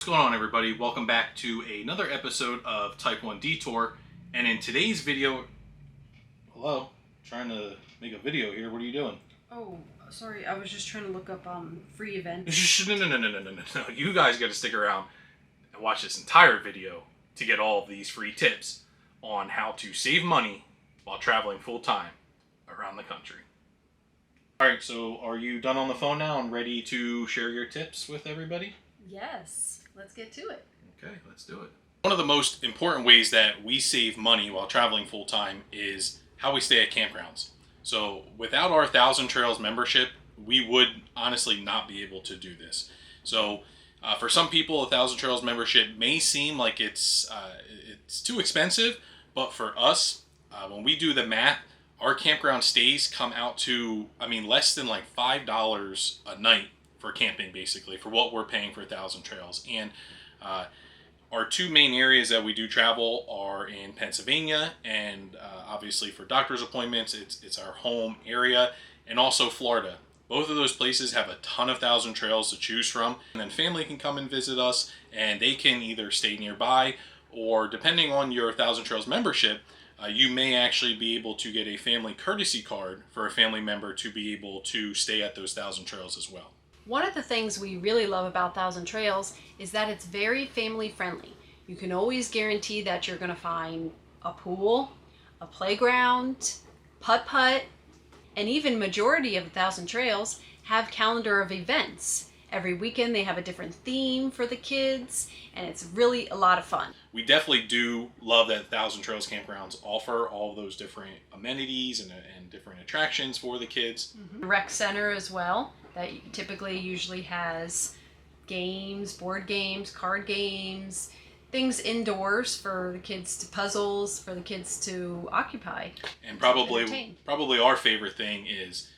What's going on, everybody? Welcome back to another episode of Type 1 Detour. And in today's video... Hello? Trying to make a video here. What are you doing? Oh, sorry. I was just trying to look up free events. No. You guys got to stick around and watch this entire video to get all of these free tips on how to save money while traveling full-time around the country. Alright, so are you done on the phone now and ready to share your tips with everybody? Yes. Let's get to it. Okay, let's do it. One of the most important ways that we save money while traveling full-time is how we stay at campgrounds. So without our 1,000 Trails membership, we would honestly not be able to do this. So for some people, a 1,000 Trails membership may seem like it's too expensive, but for us, when we do the math, our campground stays come out to, less than like $5 a night for camping, basically, for what we're paying for 1,000 Trails. And our two main areas that we do travel are in Pennsylvania, and obviously for doctor's appointments, it's our home area, and also Florida. Both of those places have a ton of 1,000 Trails to choose from, and then family can come and visit us, and they can either stay nearby, or depending on your 1,000 Trails membership, you may actually be able to get a family courtesy card for a family member to be able to stay at those 1,000 Trails as well. One of the things we really love about 1,000 Trails is that it's very family friendly. You can always guarantee that you're going to find a pool, a playground, putt-putt, and even majority of 1,000 Trails have calendar of events. Every weekend they have a different theme for the kids, and it's really a lot of fun. We definitely do love that 1,000 Trails campgrounds offer all of those different amenities and different attractions for the kids. Rec center as well, that typically usually has games, board games, card games, things indoors for the kids to puzzles, for the kids to occupy. And probably our favorite thing is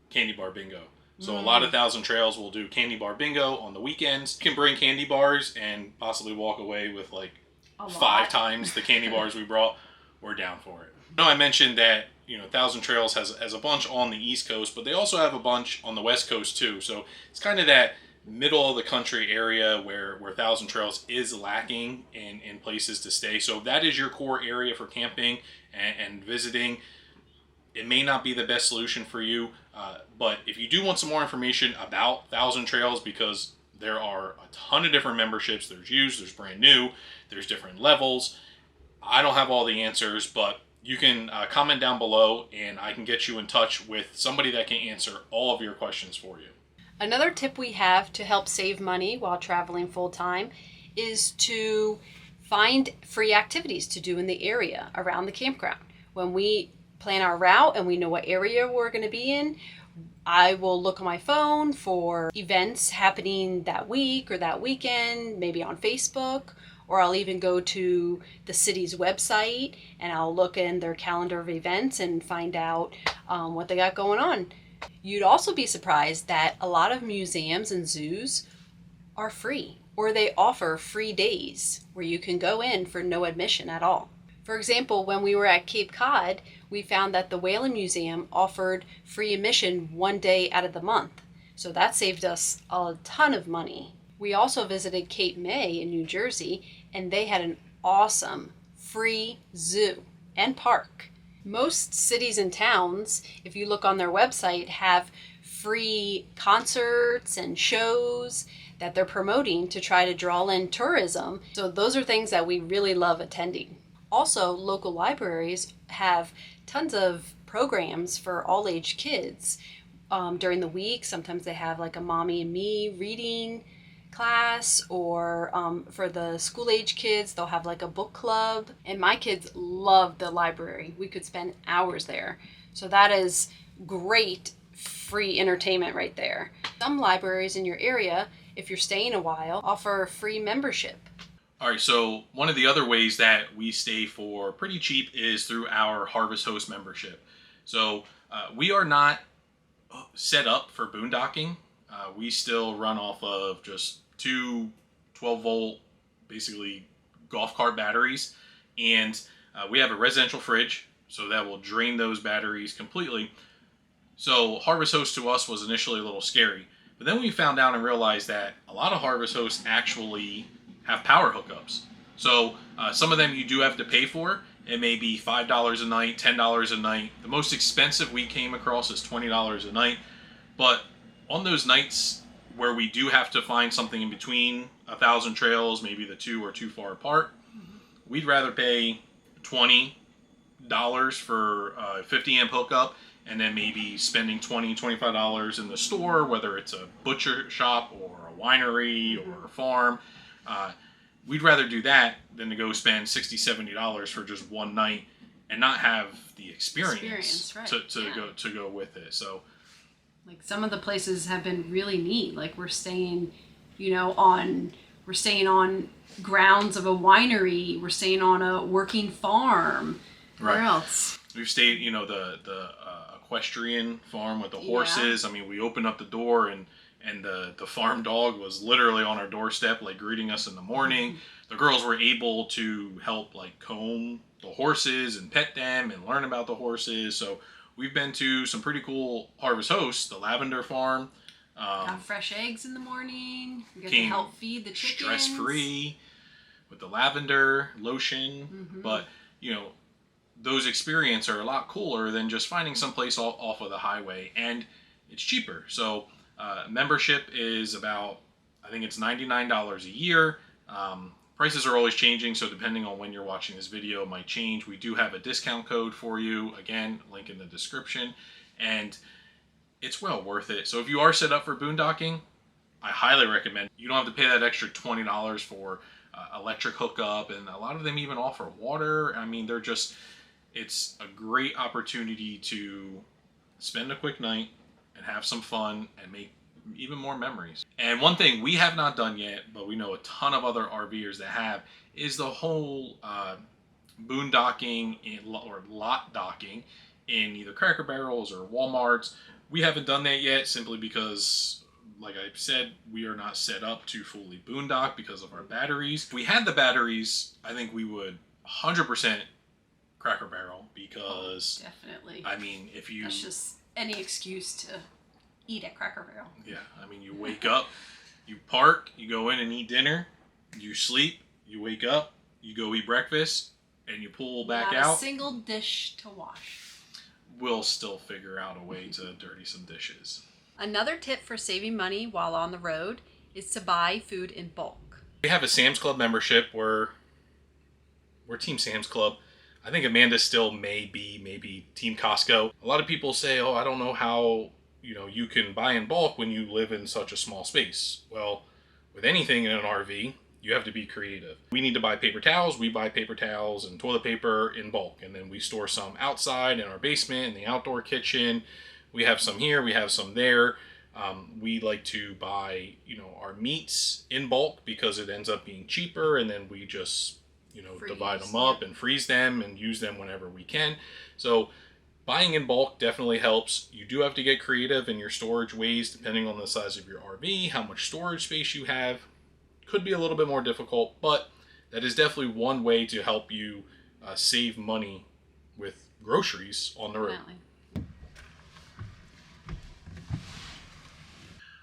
candy bar bingo. So a lot of 1,000 Trails will do candy bar bingo on the weekends. You can bring candy bars and possibly walk away with like 5 times the candy bars we brought. We're down for it. I know I mentioned that 1,000 Trails has a bunch on the East Coast, but they also have a bunch on the West Coast too. So it's kind of that middle of the country area where 1,000 Trails is lacking in places to stay. So if that is your core area for camping and visiting, it may not be the best solution for you, but if you do want some more information about 1,000 Trails, because there are a ton of different memberships, there's used, there's brand new, there's different levels. I don't have all the answers, but you can comment down below and I can get you in touch with somebody that can answer all of your questions for you. Another tip we have to help save money while traveling full-time is to find free activities to do in the area around the campground. When we plan our route and we know what area we're going to be in, I will look on my phone for events happening that week or that weekend, maybe on Facebook, or I'll even go to the city's website and I'll look in their calendar of events and find out what they got going on. You'd also be surprised that a lot of museums and zoos are free, or they offer free days where you can go in for no admission at all. For example, when we were at Cape Cod, we found that the Whalen Museum offered free admission 1 day out of the month. So that saved us a ton of money. We also visited Cape May in New Jersey, and they had an awesome free zoo and park. Most cities and towns, if you look on their website, have free concerts and shows that they're promoting to try to draw in tourism. So those are things that we really love attending. Also, local libraries have tons of programs for all age kids during the week. Sometimes they have like a mommy and me reading class, or for the school age kids, they'll have like a book club. And my kids love the library. We could spend hours there. So that is great free entertainment right there. Some libraries in your area, if you're staying a while, offer free membership. All right, so one of the other ways that we stay for pretty cheap is through our Harvest Host membership. So we are not set up for boondocking. We still run off of just 2 12-volt, basically golf cart batteries. And we have a residential fridge, so that will drain those batteries completely. So Harvest Host to us was initially a little scary. But then we found out and realized that a lot of harvest hosts actually have power hookups. So some of them you do have to pay for. It may be $5 a night, $10 a night. The most expensive we came across is $20 a night. But on those nights where we do have to find something in between 1,000 trails, maybe the two are too far apart, we'd rather pay $20 for a 50 amp hookup and then maybe spending $20, $25 in the store, whether it's a butcher shop or a winery or a farm. We'd rather do that than to go spend $60, $70 for just one night and not have the experience right. to go with it. So, like, some of the places have been really neat. Like, we're staying, on grounds of a winery. We're staying on a working farm. Where else? We've stayed, the equestrian farm with the horses. I mean, we opened up the door and the farm dog was literally on our doorstep, like greeting us in the morning. The girls were able to help like comb the horses and pet them and learn about the horses. So we've been to some pretty cool harvest hosts, the lavender farm. Got fresh eggs in the morning. We got to help feed the chickens. Stress-free with the lavender lotion. But, those experiences are a lot cooler than just finding someplace off of the highway. And it's cheaper. So membership is about, I think it's $99 a year. Prices are always changing, so depending on when you're watching this video, it might change. We do have a discount code for you. Again, link in the description. And it's well worth it. So if you are set up for boondocking, I highly recommend. You don't have to pay that extra $20 for electric hookup, and a lot of them even offer water. I mean, it's a great opportunity to spend a quick night and have some fun and make even more memories. And one thing we have not done yet, but we know a ton of other RVers that have, is the whole boondocking or lot docking in either Cracker Barrels or Walmarts. We haven't done that yet simply because, like I said, we are not set up to fully boondock because of our batteries. If we had the batteries, I think we would 100% Cracker Barrel because... definitely. I mean, if you... That's just any excuse to eat at Cracker Barrel. Yeah, I mean, you wake up, you park, you go in and eat dinner, you sleep, you wake up, you go eat breakfast, and you pull back out. Not a single dish to wash. We'll still figure out a way to dirty some dishes. Another tip for saving money while on the road is to buy food in bulk. We have a Sam's Club membership where we're Team Sam's Club. I think Amanda still may be maybe Team Costco. A lot of people say, oh, I don't know how you can buy in bulk when you live in such a small space. Well, with anything in an RV, you have to be creative. We need to buy paper towels. We buy paper towels and toilet paper in bulk. And then we store some outside in our basement, in the outdoor kitchen. We have some here, we have some there. We like to buy, our meats in bulk because it ends up being cheaper. And then we just, divide them up and freeze them and use them whenever we can. So buying in bulk definitely helps. You do have to get creative in your storage ways depending on the size of your RV, how much storage space you have. Could be a little bit more difficult, but that is definitely one way to help you save money with groceries on the road. Definitely.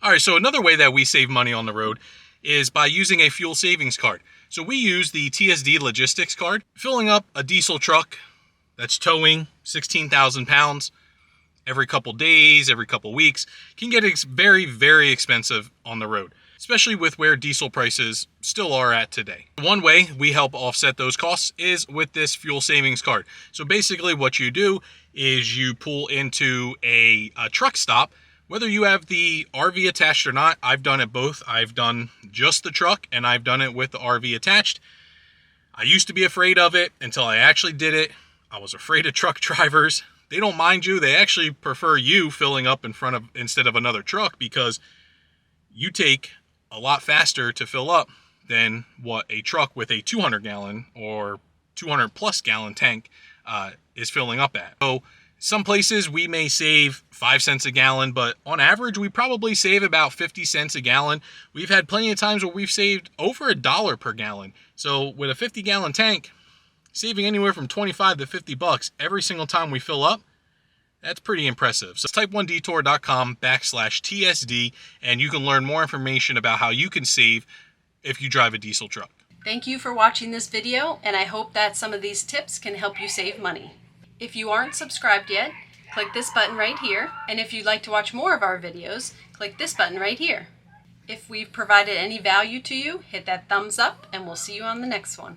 All right, so another way that we save money on the road is by using a fuel savings card. So we use the TSD Logistics card. Filling up a diesel truck that's towing 16,000 pounds every couple days, every couple weeks, can get very, very expensive on the road, especially with where diesel prices still are at today. One way we help offset those costs is with this fuel savings card. So basically what you do is you pull into a truck stop. Whether you have the RV attached or not, I've done it both. I've done just the truck and I've done it with the RV attached. I used to be afraid of it until I actually did it. I was afraid of truck drivers. They don't mind you. They actually prefer you filling up in front of instead of another truck because you take a lot faster to fill up than what a truck with a 200 gallon or 200 plus gallon tank is filling up at. So some places we may save 5 cents a gallon, but on average, we probably save about 50 cents a gallon. We've had plenty of times where we've saved over $1 per gallon. So with a 50 gallon tank, saving anywhere from 25 to 50 bucks every single time we fill up, That's pretty impressive. So type1detour.com/TSD, and you can learn more information about how you can save if you drive a diesel truck. Thank you for watching this video, and I hope that some of these tips can help you save money. If you aren't subscribed yet, click this button right here, and if you'd like to watch more of our videos, click this button right here. If we've provided any value to you, hit that thumbs up, and we'll see you on the next one.